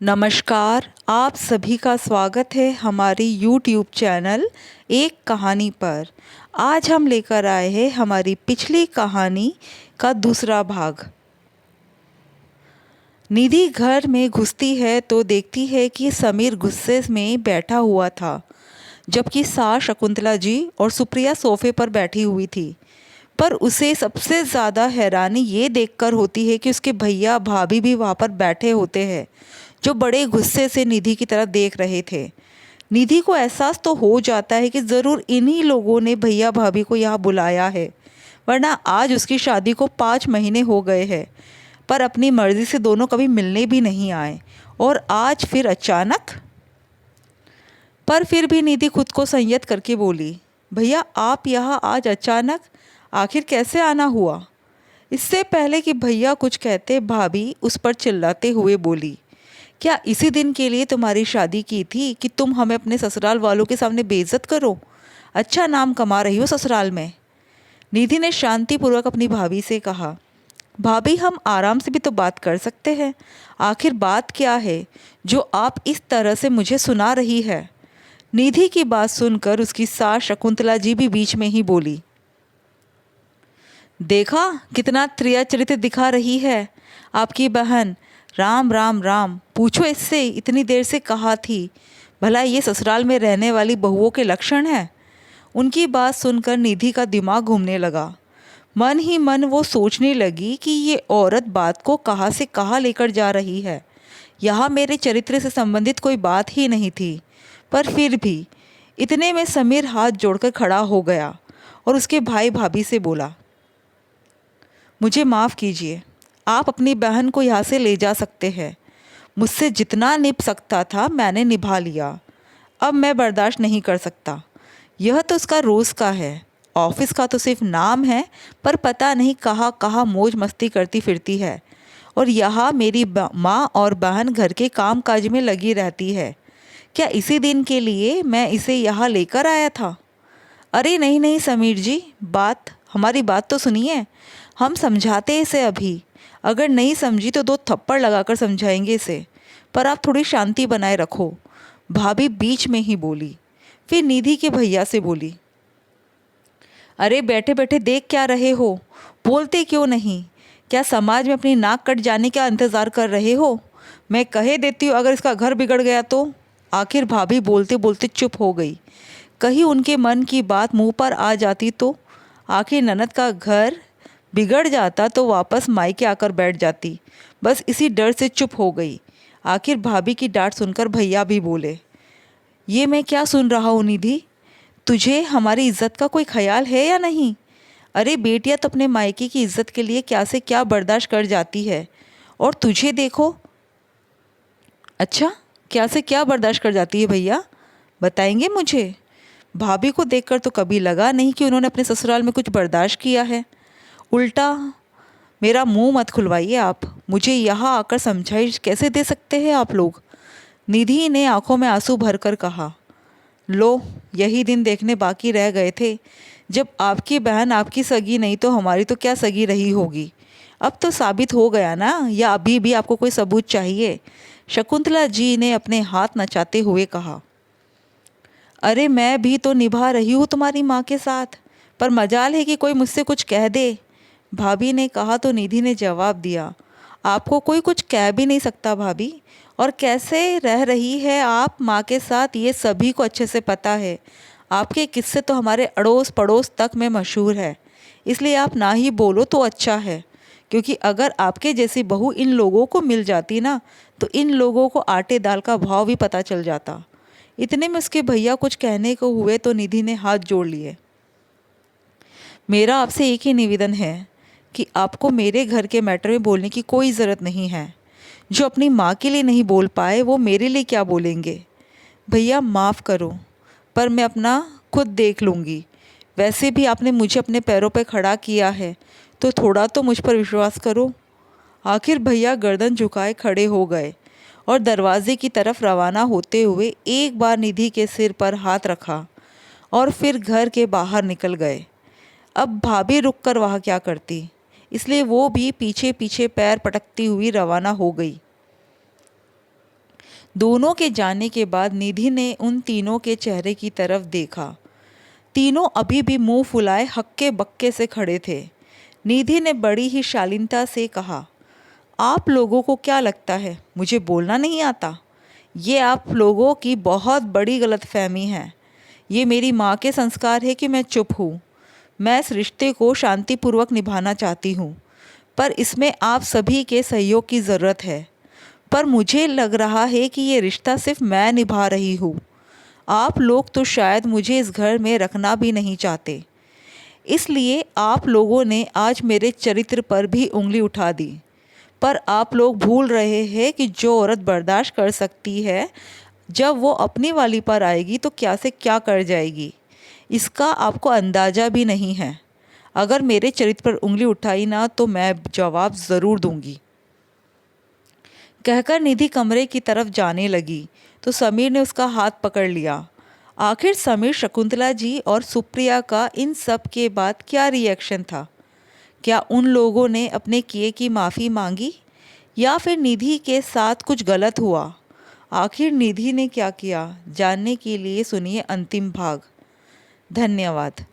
नमस्कार, आप सभी का स्वागत है हमारी यूट्यूब चैनल एक कहानी पर। आज हम लेकर आए हैं हमारी पिछली कहानी का दूसरा भाग। निधि घर में घुसती है तो देखती है कि समीर गुस्से में बैठा हुआ था, जबकि सास शकुंतला जी और सुप्रिया सोफे पर बैठी हुई थी। पर उसे सबसे ज़्यादा हैरानी ये देखकर होती है कि उसके भैया भाभी भी वहाँ पर बैठे होते हैं, जो बड़े गुस्से से निधि की तरफ देख रहे थे। निधि को एहसास तो हो जाता है कि ज़रूर इन्हीं लोगों ने भैया भाभी को यहाँ बुलाया है, वरना आज उसकी शादी को 5 महीने हो गए हैं, पर अपनी मर्जी से दोनों कभी मिलने भी नहीं आए, और आज फिर अचानक। पर फिर भी निधि खुद को संयत करके बोली, भैया आप यहाँ आज अचानक, आखिर कैसे आना हुआ? इससे पहले कि भैया कुछ कहते, भाभी उस पर चिल्लाते हुए बोली, क्या इसी दिन के लिए तुम्हारी शादी की थी कि तुम हमें अपने ससुराल वालों के सामने बेइज्जत करो? अच्छा नाम कमा रही हो ससुराल में। निधि ने शांतिपूर्वक अपनी भाभी से कहा, भाभी हम आराम से भी तो बात कर सकते हैं। आखिर बात क्या है जो आप इस तरह से मुझे सुना रही है? निधि की बात सुनकर उसकी सास शकुंतला जी भी बीच में ही बोली, देखा कितना त्रिया चरित्र दिखा रही है आपकी बहन। राम राम राम, पूछो इससे इतनी देर से कहा थी, भला ये ससुराल में रहने वाली बहुओं के लक्षण है? उनकी बात सुनकर निधि का दिमाग घूमने लगा। मन ही मन वो सोचने लगी कि ये औरत बात को कहाँ से कहाँ लेकर जा रही है। यहाँ मेरे चरित्र से संबंधित कोई बात ही नहीं थी, पर फिर भी। इतने में समीर हाथ जोड़कर खड़ा हो गया और उसके भाई भाभी से बोला, मुझे माफ़ कीजिए, आप अपनी बहन को यहाँ से ले जा सकते हैं। मुझसे जितना निभ सकता था मैंने निभा लिया, अब मैं बर्दाश्त नहीं कर सकता। यह तो उसका रोज़ का है, ऑफिस का तो सिर्फ नाम है, पर पता नहीं कहाँ कहाँ मौज मस्ती करती फिरती है, और यहाँ मेरी माँ और बहन घर के काम काज में लगी रहती है। क्या इसी दिन के लिए मैं इसे यहाँ लेकर आया था? अरे नहीं नहीं समीर जी, हमारी बात तो सुनिए। हम समझाते इसे अभी, अगर नहीं समझी तो 2 थप्पड़ लगाकर समझाएंगे इसे, पर आप थोड़ी शांति बनाए रखो। भाभी बीच में ही बोली। फिर निधि के भैया से बोली, अरे बैठे बैठे देख क्या रहे हो, बोलते क्यों नहीं? क्या समाज में अपनी नाक कट जाने का इंतज़ार कर रहे हो? मैं कहे देती हूँ अगर इसका घर बिगड़ गया तो। आखिर भाभी बोलते बोलते चुप हो गई। कहीं उनके मन की बात मुंह पर आ जाती तो? आखिर ननद का घर बिगड़ जाता तो वापस मायके आकर बैठ जाती। बस इसी डर से चुप हो गई। आखिर भाभी की डांट सुनकर भैया भी बोले, ये मैं क्या सुन रहा हूँ निधि, तुझे हमारी इज्जत का कोई ख्याल है या नहीं? अरे बेटियां तो अपने मायके की इज्जत के लिए क्या से क्या बर्दाश्त कर जाती है, और तुझे देखो। अच्छा, क्या से क्या बर्दाश्त कर जाती है भैया, बताएंगे मुझे? भाभी को देखकर तो कभी लगा नहीं कि उन्होंने अपने ससुराल में कुछ बर्दाश्त किया है। उल्टा मेरा मुंह मत खुलवाइए आप, मुझे यहाँ आकर समझाइश कैसे दे सकते हैं आप लोग? निधि ने आंखों में आंसू भरकर कहा, लो यही दिन देखने बाकी रह गए थे, जब आपकी बहन आपकी सगी नहीं तो हमारी तो क्या सगी रही होगी। अब तो साबित हो गया ना, या अभी भी आपको कोई सबूत चाहिए? शकुंतला जी ने अपने हाथ नचाते हुए कहा, अरे मैं भी तो निभा रही हूँ तुम्हारी माँ के साथ, पर मजाल है कि कोई मुझसे कुछ कह दे। भाभी ने कहा तो निधि ने जवाब दिया, आपको कोई कुछ कह भी नहीं सकता भाभी, और कैसे रह रही है आप माँ के साथ ये सभी को अच्छे से पता है। आपके किस्से तो हमारे अड़ोस पड़ोस तक में मशहूर है, इसलिए आप ना ही बोलो तो अच्छा है, क्योंकि अगर आपके जैसी बहू इन लोगों को मिल जाती ना, तो इन लोगों को आटे दाल का भाव भी पता चल जाता। इतने में उसके भैया कुछ कहने को हुए तो निधि ने हाथ जोड़ लिए। मेरा आपसे एक ही निवेदन है कि आपको मेरे घर के मैटर में बोलने की कोई ज़रूरत नहीं है। जो अपनी माँ के लिए नहीं बोल पाए वो मेरे लिए क्या बोलेंगे? भैया माफ़ करो, पर मैं अपना खुद देख लूँगी। वैसे भी आपने मुझे अपने पैरों पर खड़ा किया है, तो थोड़ा तो मुझ पर विश्वास करो। आखिर भैया गर्दन झुकाए खड़े हो गए और दरवाजे की तरफ रवाना होते हुए एक बार निधि के सिर पर हाथ रखा और फिर घर के बाहर निकल गए। अब भाभी रुक कर वहाँ क्या करती, इसलिए वो भी पीछे पीछे पैर पटकती हुई रवाना हो गई। दोनों के जाने के बाद निधि ने उन तीनों के चेहरे की तरफ देखा। तीनों अभी भी मुंह फुलाए हक्के बक्के से खड़े थे। निधि ने बड़ी ही शालीनता से कहा, आप लोगों को क्या लगता है मुझे बोलना नहीं आता? ये आप लोगों की बहुत बड़ी गलतफहमी है। ये मेरी माँ के संस्कार है कि मैं चुप हूँ। मैं इस रिश्ते को शांतिपूर्वक निभाना चाहती हूँ, पर इसमें आप सभी के सहयोग की ज़रूरत है। पर मुझे लग रहा है कि ये रिश्ता सिर्फ मैं निभा रही हूँ। आप लोग तो शायद मुझे इस घर में रखना भी नहीं चाहते। इसलिए आप लोगों ने आज मेरे चरित्र पर भी उंगली उठा दी। पर आप लोग भूल रहे हैं कि जो औरत बर्दाश्त कर सकती है, जब वो अपनी वाली पर आएगी तो क्या से क्या कर जाएगी, इसका आपको अंदाज़ा भी नहीं है। अगर मेरे चरित्र पर उंगली उठाई ना तो मैं जवाब ज़रूर दूंगी। कहकर निधि कमरे की तरफ जाने लगी तो समीर ने उसका हाथ पकड़ लिया। आखिर समीर, शकुंतला जी और सुप्रिया का इन सब के बाद क्या रिएक्शन था? क्या उन लोगों ने अपने किए की माफ़ी मांगी या फिर निधि के साथ कुछ गलत हुआ? आखिर निधि ने क्या किया, जानने के लिए सुनिए अंतिम भाग। धन्यवाद।